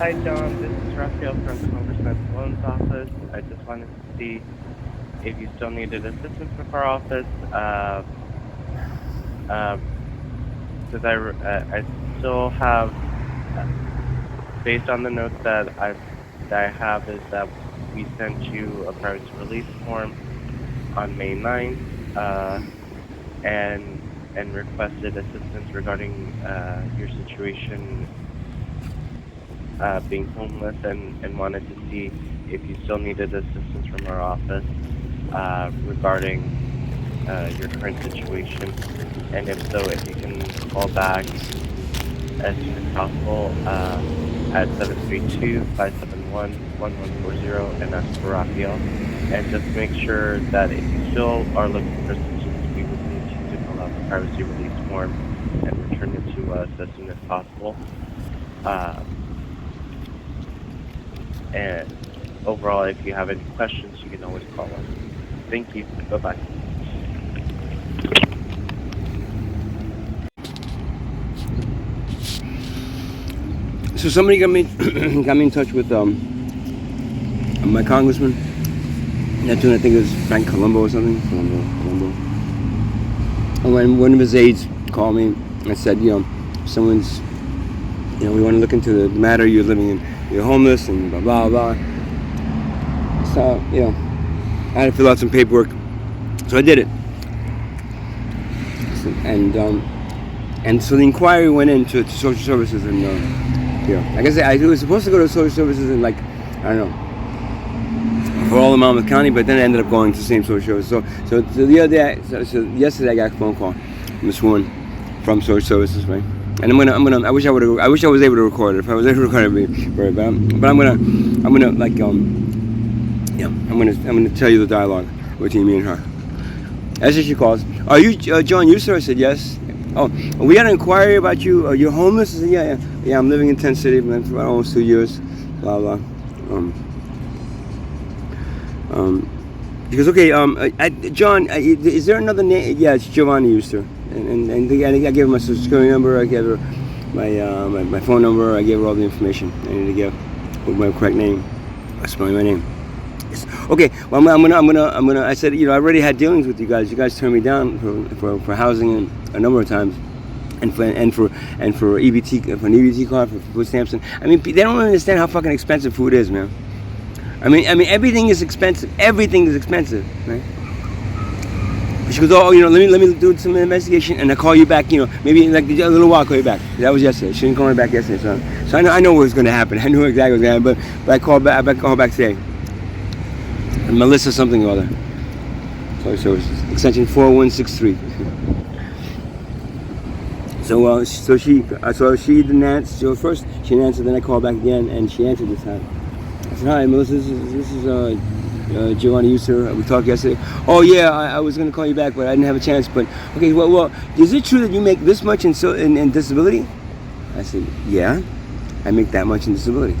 Hi, John. This is Raphael from Congressman Sloan's office. I just wanted to see if you still needed assistance with our office. Because I still have, uh, based on the notes that I have, is that we sent you a privacy release form on May 9th, and requested assistance regarding your situation, being homeless, and wanted to see if you still needed assistance from our office regarding your current situation, and if so, if you can call back as soon as possible at 732-571-1140 and ask for Raphael. And just make sure that if you still are looking for assistance, we would need you to fill out the privacy release form and return it to us as soon as possible. And overall, if you have any questions, you can always call us. Thank you. Bye-bye. So somebody got me in touch with my congressman. That tune, I think it was Frank Colombo or something. Colombo. And when one of his aides called me and said, someone's, we want to look into the matter you're living in. You're homeless and blah blah blah. So I had to fill out some paperwork, so I did it. And so the inquiry went into social services, and like I said, I was supposed to go to social services in for all of Monmouth County, but then I ended up going to the same social services. So the other day, yesterday I got a phone call from this woman from social services, right? And I'm gonna. I wish I was able to record it. If I was able to record it, it'd be very bad. But I'm gonna tell you the dialogue between me and her. As she calls, are you John Euster? I said yes. Oh, we had an inquiry about you. Are you homeless? I said yeah. I'm living in Tent City. I've been for about almost 2 years. Blah blah. Because John, is there another name? Yeah, it's Giovanni Euster. And I gave her my social security number. I gave her my phone number. I gave her all the information I needed to give with my correct name, spelling my name. Okay. Well, I'm gonna. I said, I already had dealings with you guys. You guys turned me down for housing a number of times, and for EBT, for an EBT card, for food stamps. And I mean, they don't understand how fucking expensive food is, man. I mean, everything is expensive. Everything is expensive, right? She goes, let me do some investigation, and I'll call you back. Maybe like a little while, I'll call you back. That was yesterday. She didn't call me back yesterday, so I know what was going to happen. I knew exactly what was going to happen, but I called back today. And Melissa something or other. So extension 4163. So she didn't answer. So first she didn't answer, then I called back again, and she answered this time. I said, hi, Melissa. This is Giovanni Euster. We talked yesterday. Oh yeah, I was going to call you back, but I didn't have a chance. But okay, well, is it true that you make this much in disability? I said, yeah, I make that much in disability.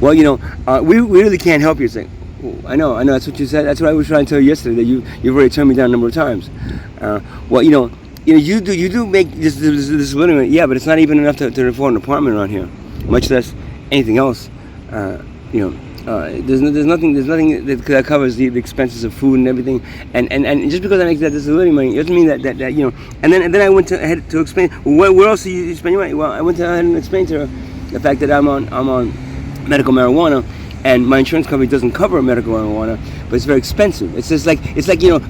Well, we really can't help you. It's like, I know, that's what you said. That's what I was trying to tell you yesterday, that you've already turned me down a number of times. You do make this disability, yeah, but it's not even enough to afford an apartment around here, much less anything else. There's nothing that covers the expenses of food and everything, and just because I make that disability money, it doesn't mean that And then I went ahead to explain, well, where else do you spend your money? Well, I went ahead and explained to her the fact that I'm on medical marijuana, and my insurance company doesn't cover medical marijuana, but it's very expensive. It's like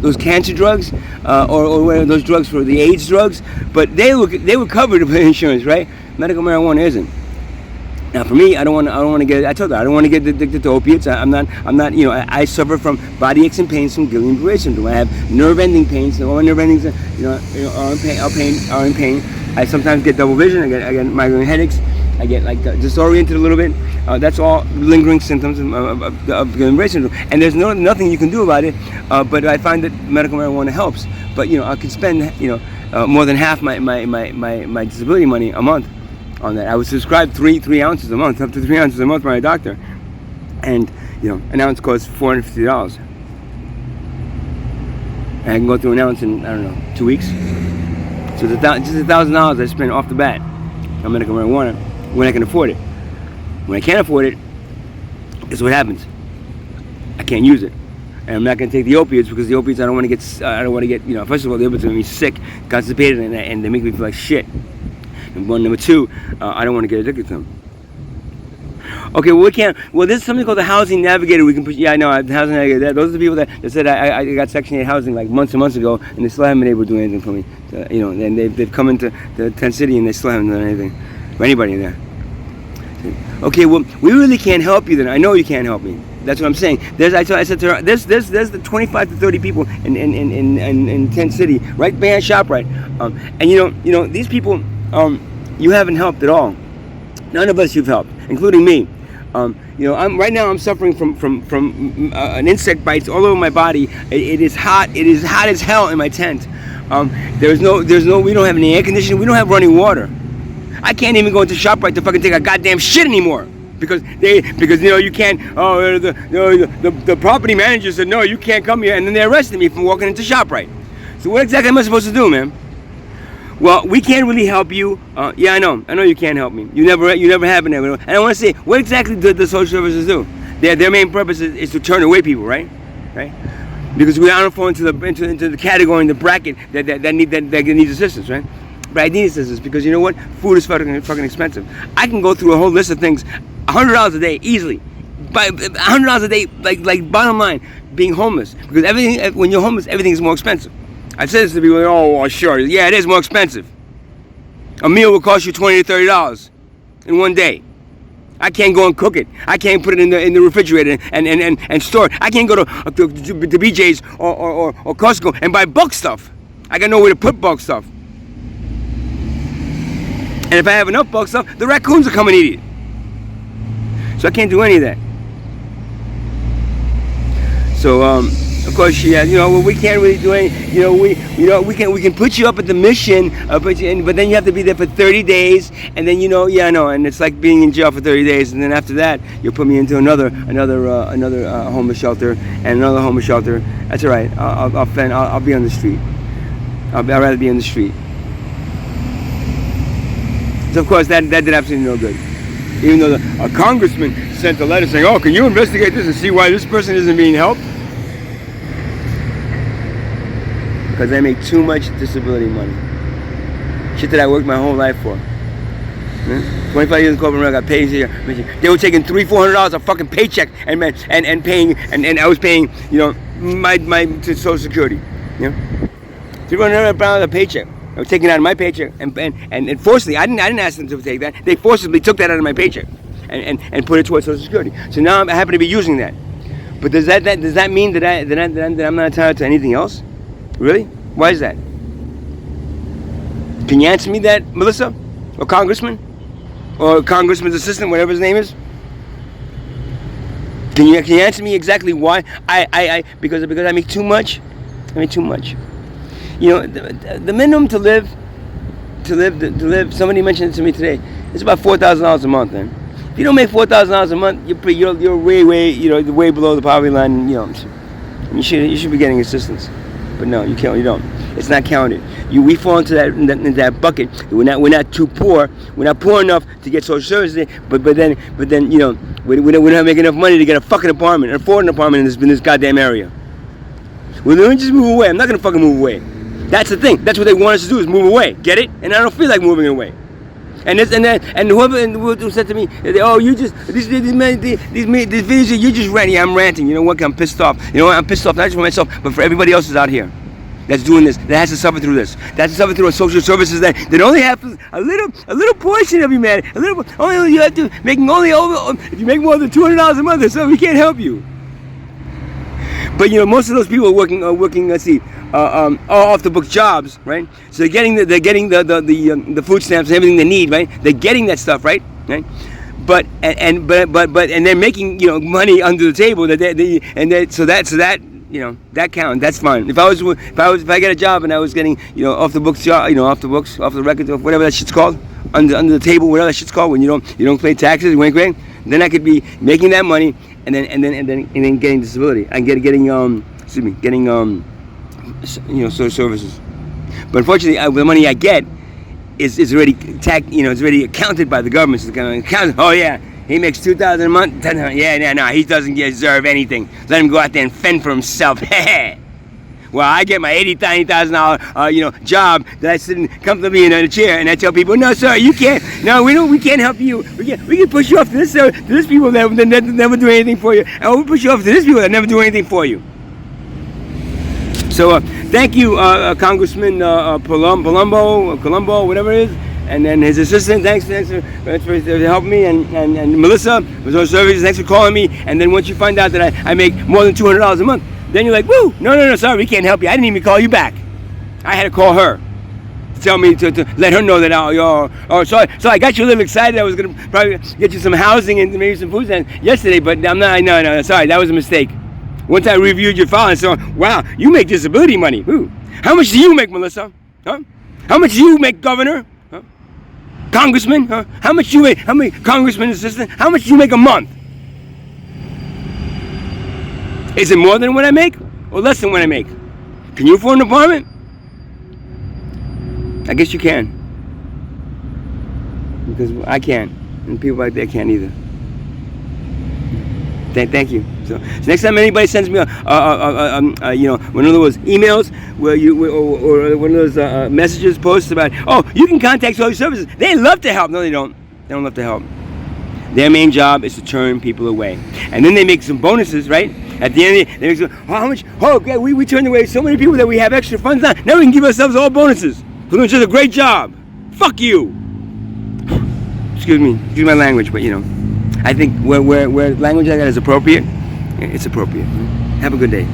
those cancer drugs, or those drugs for the AIDS drugs, but they were covered by insurance, right? Medical marijuana isn't. Now, for me, I don't want to get. I told her I don't want to get addicted to opiates. I'm not. I suffer from body aches and pains from Guillain-Barré syndrome. I have nerve-ending pains. All my nerve endings, are in pain. I sometimes get double vision. I get migraine headaches. I get disoriented a little bit. That's all lingering symptoms of Guillain-Barré syndrome. And there's nothing you can do about it. But I find that medical marijuana helps. But I could spend more than half my disability money a month on that. I was prescribed 3 ounces a month, up to 3 ounces a month by a doctor, and an ounce costs $450. And I can go through an ounce in 2 weeks. So it's just $1,000 I spent off the bat on medical marijuana. when I can afford it. When I can't afford it, this is what happens. I can't use it, and I'm not going to take the opiates because the opiates I don't want to get. I don't want to get. First of all, the opiates make me sick, constipated, and they make me feel like shit. Number one, number two, I don't want to get addicted to them. Okay, well we can't. Well, there's something called the housing navigator. We can put. Yeah, I know. The housing navigator. Those are the people that said I got Section 8 housing like months and months ago, and they still haven't been able to do anything for me. And they've come into the tent city and they still haven't done anything for anybody in there. Okay, well we really can't help you then. I know you can't help me. That's what I'm saying. I said to her, there's the 25 to 30 people in Tent City, right behind ShopRite, and these people, you haven't helped at all. None of us you've helped, including me. I'm suffering from an insect bites all over my body. It is hot. It is hot as hell in my tent. We don't have any air conditioning. We don't have running water. I can't even go into ShopRite to fucking take a goddamn shit anymore. Because you can't. The property manager said no, you can't come here, and then they arrested me for walking into ShopRite. So what exactly am I supposed to do, man? Well, we can't really help you. Yeah, I know you can't help me. You never have been able to. And I want to say, what exactly do the social services do? Their main purpose is to turn away people, right? Because we don't fall into the category, in the bracket that needs assistance, right? But I need assistance because you know what? Food is fucking expensive. I can go through a whole list of things. $100 a day easily, by $100 a day, like bottom line, being homeless, because when you're homeless, everything is more expensive. I've said this to people. Oh, sure, yeah, it is more expensive. A meal will cost you $20 to $30 in one day. I can't go and cook it. I can't put it in the refrigerator and store it. I can't go to BJ's or Costco and buy bulk stuff. I got nowhere to put bulk stuff. And if I have enough bulk stuff, the raccoons will come and eat it. So I can't do any of that. So of course, yeah, we can't really do any. We can put you up at the mission, but then you have to be there for 30 days, and then and it's like being in jail for 30 days, and then after that, you'll put me into another homeless shelter and another homeless shelter. That's all right. I'll be on the street. I'd rather be on the street. So of course that did absolutely no good. Even though a congressman sent a letter saying, "Oh, can you investigate this and see why this person isn't being helped?" Because I make too much disability money. Shit that I worked my whole life for. 25 years in corporate America, I got paid here. They were taking $300-400 a fucking paycheck and paying, and I was paying, my Social Security. $300 a paycheck. I was taking out of my paycheck and forcibly, I didn't ask them to take that. They forcibly took that out of my paycheck and put it towards Social Security. So now I happen to be using that. But does that mean that I'm not entitled to anything else? Really? Why is that? Can you answer me that, Melissa? Or Congressman? Or Congressman's assistant, whatever his name is? Can you answer me exactly why? Because I make too much? I make too much. The minimum to live, somebody mentioned it to me today, it's about $4,000 a month, man. If you don't make $4,000 a month, you're way below the poverty line, you should be getting assistance. But no, you can't. You don't. It's not counted. We fall into that bucket. We're not too poor. We're not poor enough to get social services. But then we don't make enough money to get a fucking apartment, afford an apartment in this goddamn area. Well, then just move away. I'm not gonna fucking move away. That's the thing. That's what they want us to do, is move away. Get it? And I don't feel like moving away. And whoever said to me, "Oh, you just these videos, you just ranting." I'm ranting. You know what? I'm pissed off. I'm pissed off not just for myself, but for everybody else that's out here that's doing this, that has to suffer through this, that has to suffer through a social services that only have a little portion of you, man. Only you have to making only over. If you make more than $200 a month, so we can't help you. But most of those people are working. Let's see. Off the book jobs, right? So they're getting the food stamps and everything they need, right? They're getting that stuff, right? But they're making money under the table so that counts. That's fine. If I get a job and I was getting off the books job, off the record, whatever that shit's called, under the table, whatever that shit's called, when you don't pay taxes, you ain't great. Then I could be making that money and then getting disability and getting social services. But unfortunately, the money I get is already it's already accounted by the government. So it's going to account. Oh yeah, he makes $2,000 a month. Yeah, no, he doesn't deserve anything. Let him go out there and fend for himself. Well, I get my $90,000 job that I sit comfortably in a chair, and I tell people, no, sir, you can't. No, we can't help you. We can push you off to this people that never do anything for you, and we'll push you off to this people that never do anything for you. So thank you, Congressman Colombo, whatever it is, and then his assistant. Thanks for helping me, and Melissa was on services. Thanks for calling me. And then once you find out that I make more than $200 a month, then you're like, woo! No, sorry, we can't help you. I didn't even call you back. I had to call her to tell me to let her know that so I got you a little excited. I was gonna probably get you some housing and maybe some food yesterday, but I'm not. No, sorry, that was a mistake. Once I reviewed your file and saw, wow, you make disability money. Ooh. How much do you make, Melissa? Huh? How much do you make, Governor? Huh? Congressman? Huh? How much do you make? How many Congressman assistant? How much do you make a month? Is it more than what I make or less than what I make? Can you afford an apartment? I guess you can. Because I can't. And people out there can't either. Thank you. So next time anybody sends me one of those emails or one of those messages, posts about, oh, you can contact social services. They love to help. No, they don't. They don't love to help. Their main job is to turn people away. And then they make some bonuses, right? At the end, they make some, how much? Oh, okay, we turned away so many people that we have extra funds on. Now we can give ourselves all bonuses. We're doing such a great job. Fuck you. Excuse my language, but I think where language like that is appropriate, it's appropriate. Have a good day.